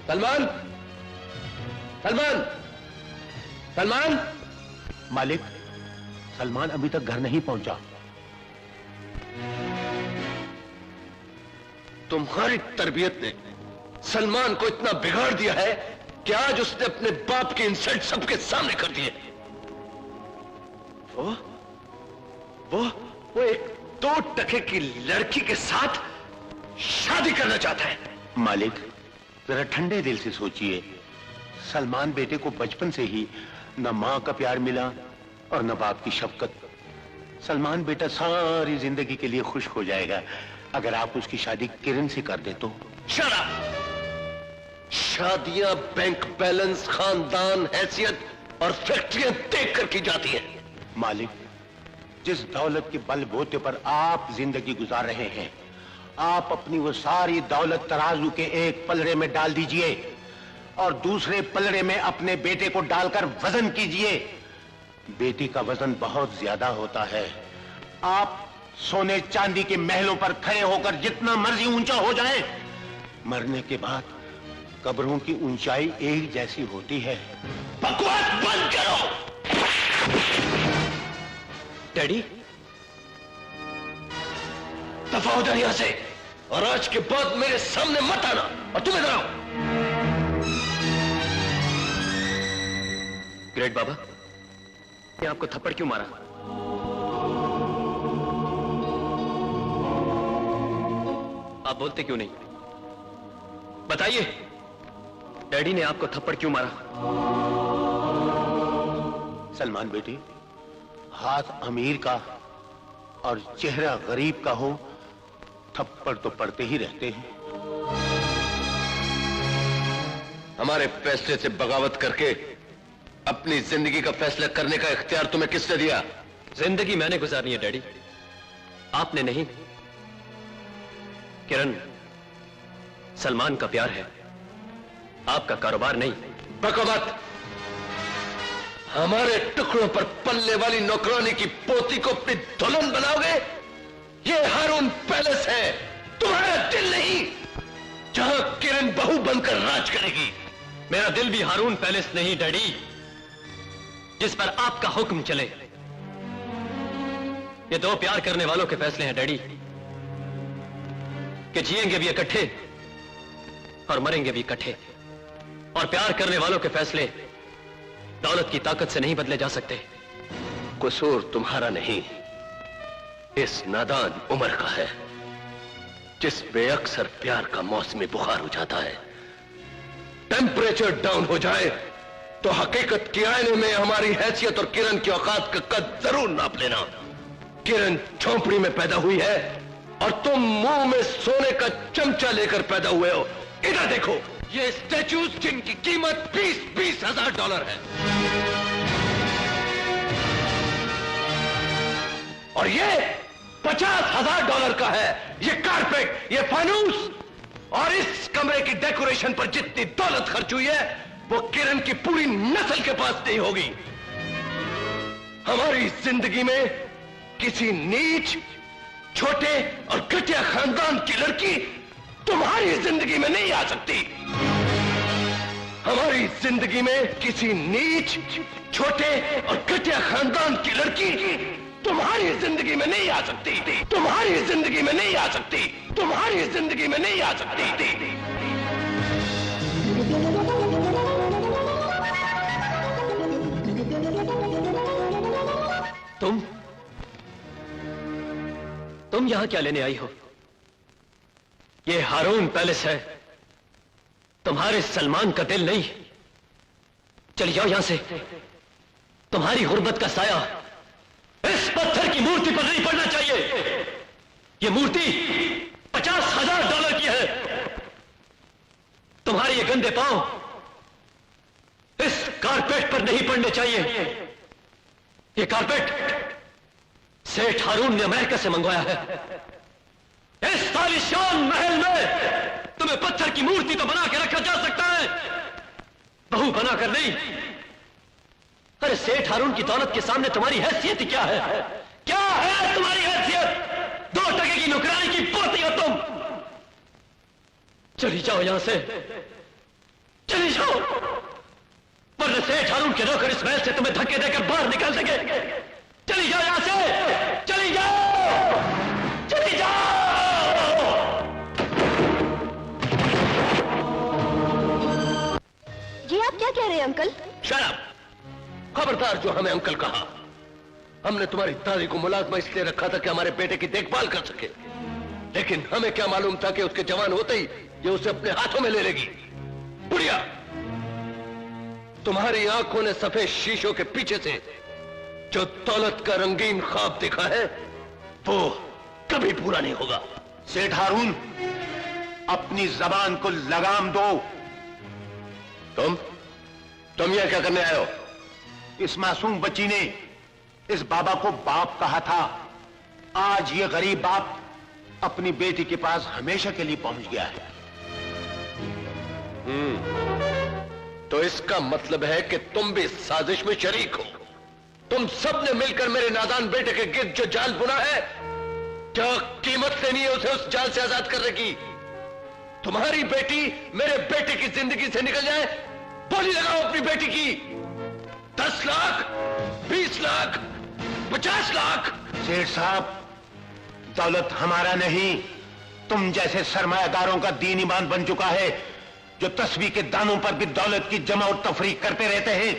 सलमान, सलमान, सलमान। मालिक, सलमान अभी तक घर नहीं पहुंचा। तुम्हारी तरबियत ने सलमान को इतना बिगाड़ दिया है कि आज उसने अपने बाप के इंसल्ट सबके सामने कर दिए। वो एक 2 टके की लड़की के साथ शादी करना चाहता है। मालिक, जरा ठंडे दिल से सोचिए। सलमान बेटे को बचपन से ही न मां का प्यार मिला और न बाप की शफकत। सलमान बेटा सारी जिंदगी के लिए खुश हो जाएगा अगर आप उसकी शादी किरण से कर दे तो। Shut up! शादियां बैंक बैलेंस, खानदान, हैसियत और फैक्ट्रियां देख कर की जाती हैं। मालिक, जिस दौलत के बलबूते पर आप जिंदगी गुजार रहे हैं, आप अपनी वो सारी दौलत तराजू के एक पलड़े में डाल दीजिए और दूसरे पलड़े में अपने बेटे को डालकर वजन कीजिए। बेटी का वजन बहुत ज्यादा होता है। आप सोने चांदी के महलों पर खड़े होकर जितना मर्जी ऊंचा हो जाए, मरने के बाद कब्रों की ऊंचाई एक जैसी होती है। बकवास बंद करो। डैडी, दफा हो जाए यहां से और आज के बाद मेरे सामने मत आना। और तुम इधर आओ। ग्रेट बाबा, ये आपको थप्पड़ क्यों मारा? आप बोलते क्यों नहीं? बताइए, डैडी ने आपको थप्पड़ क्यों मारा? सलमान बेटी, हाथ अमीर का और चेहरा गरीब का हो, थप्पड़ तो पड़ते ही रहते हैं। हमारे फैसले से बगावत करके अपनी जिंदगी का फैसला करने का इख्तियार तुम्हें किसने दिया? जिंदगी मैंने गुजारनी है डैडी, आपने नहीं। किरण सलमान का प्यार है, आपका कारोबार नहीं। बकवास! हमारे टुकड़ों पर पलने वाली नौकरानी की पोती को अपनी दुल्हन बनाओगे? ये हारून पैलेस है, तुम्हारा दिल नहीं, जहां किरण बहू बनकर राज करेगी। मेरा दिल भी हारून पैलेस नहीं डैडी, जिस पर आपका हुक्म चले। ये 2 प्यार करने वालों के फैसले हैं डैडी, कि जिएंगे भी इकट्ठे और मरेंगे भी इकट्ठे। और प्यार करने वालों के फैसले दौलत की ताकत से नहीं बदले जा सकते। कसूर तुम्हारा नहीं, इस नादान उम्र का है, जिस बेअक्सर प्यार का मौसमी बुखार हो जाता है। टेम्परेचर डाउन हो जाए तो हकीकत के आईने में हमारी हैसियत और किरण की औकात का कद जरूर नाप लेना। किरण झोंपड़ी में पैदा हुई है और तुम मुंह में सोने का चमचा लेकर पैदा हुए हो। इधर देखो, ये स्टैचूज जिनकी कीमत 20-20 हजार डॉलर है, और ये 50,000 डॉलर का है। ये कारपेट, ये फानूस और इस कमरे की डेकोरेशन पर जितनी दौलत खर्च हुई है, वो किरण की पूरी नस्ल के पास नहीं होगी। हमारी जिंदगी में किसी नीच, छोटे और घटिया खानदान की लड़की तुम्हारी जिंदगी में नहीं आ सकती। हमारी जिंदगी में किसी नीच, छोटे और घटिया खानदान की लड़की तुम्हारी जिंदगी में नहीं आ सकती। तुम्हारी जिंदगी में नहीं आ सकती। तुम्हारी जिंदगी में नहीं आ सकती। तुम यहां क्या लेने आई हो? ये हारून पैलेस है, तुम्हारे सलमान का दिल नहीं। चली जाओ यहां से। तुम्हारी गुर्बत का साया इस पत्थर की मूर्ति पर नहीं पड़ना चाहिए। ये मूर्ति 50,000 डॉलर की है। तुम्हारे ये गंदे पांव इस कारपेट पर नहीं पड़ने चाहिए। ये कारपेट सेठ हारून ने अमेरिका से मंगवाया है। इस आलीशान महल में तुम्हें पत्थर की मूर्ति तो बना के रखा जा सकता है, बहू बनाकर नहीं। अरे सेठ हारून की दौलत के सामने तुम्हारी हैसियत क्या है? क्या है तुम्हारी हैसियत? 2 टके की नौकरानी की पोती हो तुम। चली जाओ यहां से। चली जाओ, वरना सेठ हारून के नौकर इस महल से तुम्हें धक्के देकर बाहर निकाल देंगे। चली जाओ यहां से, चली जाओ, चली जाओ। जी आप क्या कह रहे हैं अंकल? Shut up! खबरदार जो हमें अंकल कहा। हमने तुम्हारी दादी को मुलाजमा इसलिए रखा था कि हमारे बेटे की देखभाल कर सके, लेकिन हमें क्या मालूम था कि उसके जवान होते ही ये उसे अपने हाथों में ले लेगी। बुढ़िया, तुम्हारी आंखों ने सफेद शीशों के पीछे से जो दौलत का रंगीन ख्वाब देखा है वो कभी पूरा नहीं होगा। सेठ हारून, अपनी जबान को लगाम दो। तुम यह क्या करने आए हो? इस मासूम बच्ची ने इस बाबा को बाप कहा था। आज ये गरीब बाप अपनी बेटी के पास हमेशा के लिए पहुंच गया है। तो इसका मतलब है कि तुम भी इस साजिश में शरीक हो। तुम सबने मिलकर मेरे नादान बेटे के गिर्द जो जाल बुना है, क्या कीमत लेनी है उसे उस जाल से आजाद करने की? तुम्हारी बेटी मेरे बेटे की जिंदगी से निकल जाए, बोली लगाओ अपनी बेटी की। 10 लाख, 20 लाख, 50 लाख। सेठ साहब, दौलत हमारा नहीं, तुम जैसे सरमायादारों का दीन ईमान बन चुका है, जो तस्बीह के दानों पर भी दौलत की जमा और तफरीक करते रहते हैं।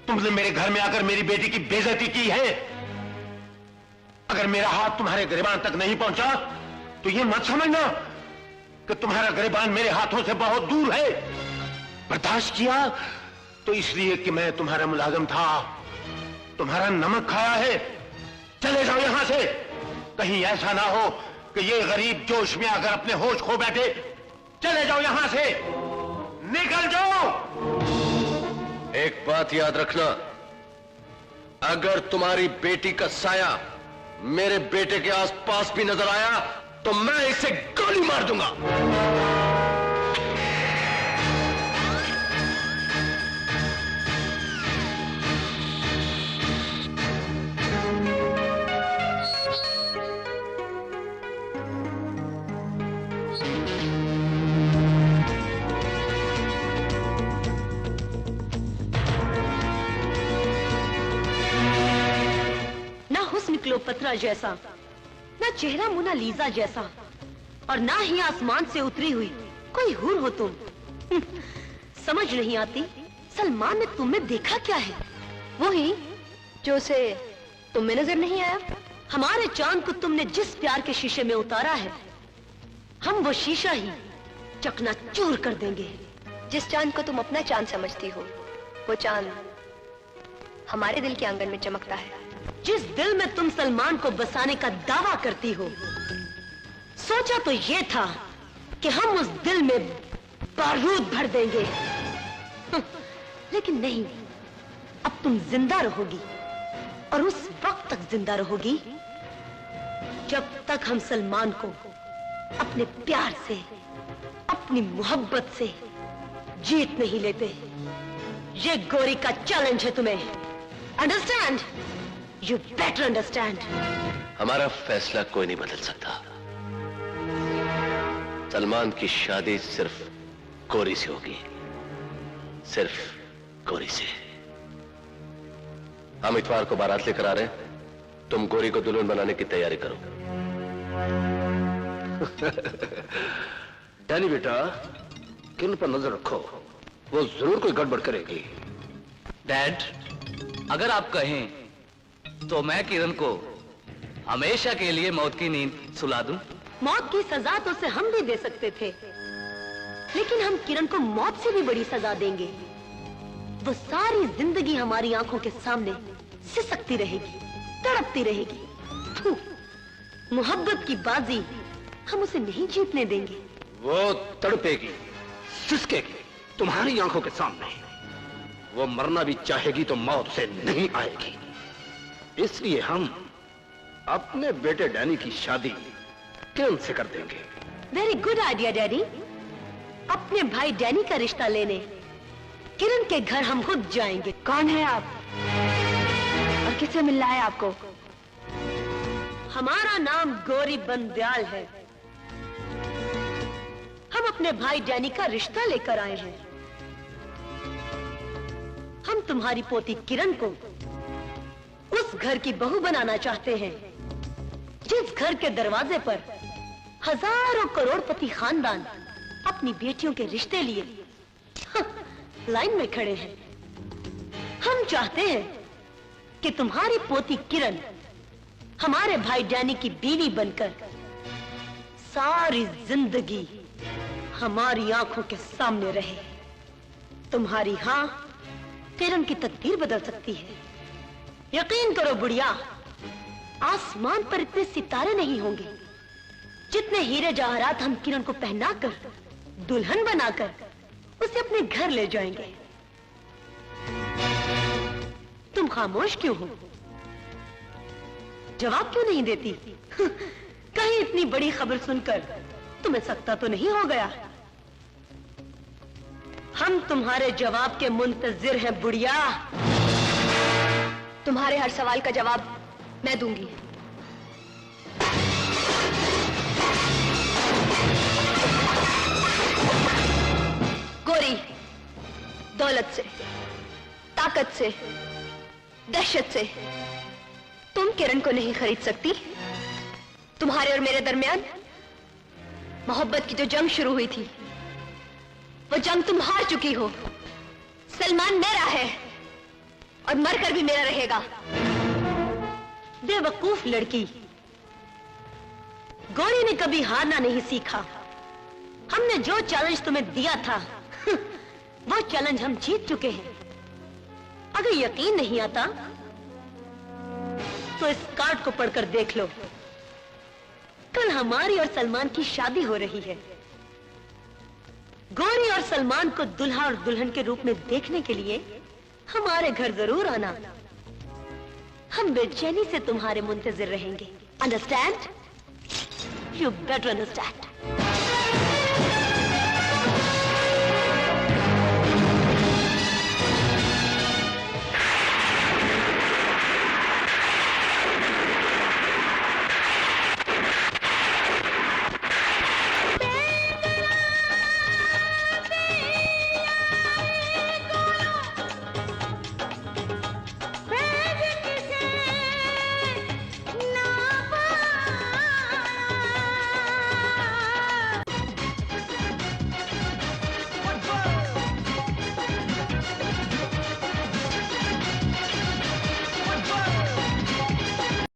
तुमने मेरे घर में आकर मेरी बेटी की बेइज्जती की है। अगर मेरा हाथ तुम्हारे गिरबान तक नहीं पहुंचा तो यह मत समझना कि तुम्हारा गिरबान मेरे हाथों से बहुत दूर है। बर्दाश्त किया तो इसलिए कि मैं तुम्हारा मुलाजिम था, तुम्हारा नमक खाया है। चले जाओ यहां से, कहीं ऐसा ना हो कि ये गरीब जोश में आकर अपने होश खो बैठे। चले जाओ यहां से, निकल जाओ। एक बात याद रखना, अगर तुम्हारी बेटी का साया मेरे बेटे के आसपास भी नजर आया तो मैं इसे गोली मार दूंगा। क्लियोपेत्रा जैसा, ना चेहरा मोनालिसा जैसा, और ना ही आसमान से उतरी हुई कोई हूर हो तुम। समझ नहीं आती सलमान ने तुम में देखा क्या है? वो ही जो उसे तुम में नजर नहीं आया। हमारे चांद को तुमने जिस प्यार के शीशे में उतारा है, हम वो शीशा ही चकनाचूर कर देंगे। जिस चांद को तुम अपना चांद समझती हो, वो चांद हमारे दिल के आंगन में चमकता है। जिस दिल में तुम सलमान को बसाने का दावा करती हो, सोचा तो ये था कि हम उस दिल में बारूद भर देंगे, लेकिन नहीं। अब तुम जिंदा रहोगी, और उस वक्त तक जिंदा रहोगी जब तक हम सलमान को अपने प्यार से, अपनी मोहब्बत से जीत नहीं लेते। ये गोरी का चैलेंज है तुम्हें। अंडरस्टैंड? You better understand. हमारा फैसला कोई नहीं बदल सकता। सलमान की शादी सिर्फ गोरी से होगी, सिर्फ गोरी से। हम इतवार को बारात लेकर आ रहे हैं, तुम गोरी को दुल्हन बनाने की तैयारी करो। डैनी बेटा, किरण पर नजर रखो, वो जरूर कोई गड़बड़ करेगी। डैड, अगर आप कहें तो मैं किरण को हमेशा के लिए मौत की नींद सुला दूं। मौत की सजा तो उसे हम भी दे सकते थे, लेकिन हम किरण को मौत से भी बड़ी सजा देंगे। वो सारी जिंदगी हमारी आंखों के सामने सिसकती रहेगी, तड़पती रहेगी। मोहब्बत की बाजी हम उसे नहीं जीतने देंगे। वो तड़पेगी, सिसकेगी तुम्हारी आंखों के सामने। वो मरना भी चाहेगी तो मौत से नहीं आएगी। इसलिए हम अपने बेटे डैनी की शादी किरण से कर देंगे। Very good idea daddy. अपने भाई डैनी का रिश्ता लेने किरण के घर हम खुद जाएंगे। कौन है आप और किससे मिलना है आपको? हमारा नाम गौरी बंदयाल है। हम अपने भाई डैनी का रिश्ता लेकर आए हैं। तुम्हारी पोती किरण को उस घर की बहू बनाना चाहते हैं जिस घर के दरवाजे पर हजारों करोड़पति खानदान अपनी बेटियों के रिश्ते लिए लाइन में खड़े हैं। हम चाहते हैं कि तुम्हारी पोती किरण हमारे भाई डैनी की बीवी बनकर सारी जिंदगी हमारी आंखों के सामने रहे। तुम्हारी हां किरण की तकदीर बदल सकती है। यकीन करो बुढ़िया, आसमान पर इतने सितारे नहीं होंगे जितने हीरे जवाहरात हम किरण को पहनाकर दुल्हन बनाकर उसे अपने घर ले जाएंगे। तुम खामोश क्यों हो? जवाब क्यों नहीं देती? कहीं इतनी बड़ी खबर सुनकर तुम्हें सकता तो नहीं हो गया? हम तुम्हारे जवाब के मुंतजिर हैं बुढ़िया। तुम्हारे हर सवाल का जवाब मैं दूंगी। गोरी, दौलत से, ताकत से, दहशत से तुम किरण को नहीं खरीद सकती। तुम्हारे और मेरे दरमियान मोहब्बत की जो जंग शुरू हुई थी वो जंग तुम हार चुकी हो। सलमान मेरा है और मरकर भी मेरा रहेगा। बेवकूफ लड़की, गौरी ने कभी हारना नहीं सीखा। हमने जो चैलेंज तुम्हें दिया था वो चैलेंज हम जीत चुके हैं। अगर यकीन नहीं आता तो इस कार्ड को पढ़कर देख लो। कल हमारी और सलमान की शादी हो रही है। गौरी और सलमान को दुल्हा और दुल्हन के रूप में देखने के लिए हमारे घर जरूर आना। हम बेचैनी से तुम्हारे मुंतजिर रहेंगे। अंडरस्टैंड? You better understand.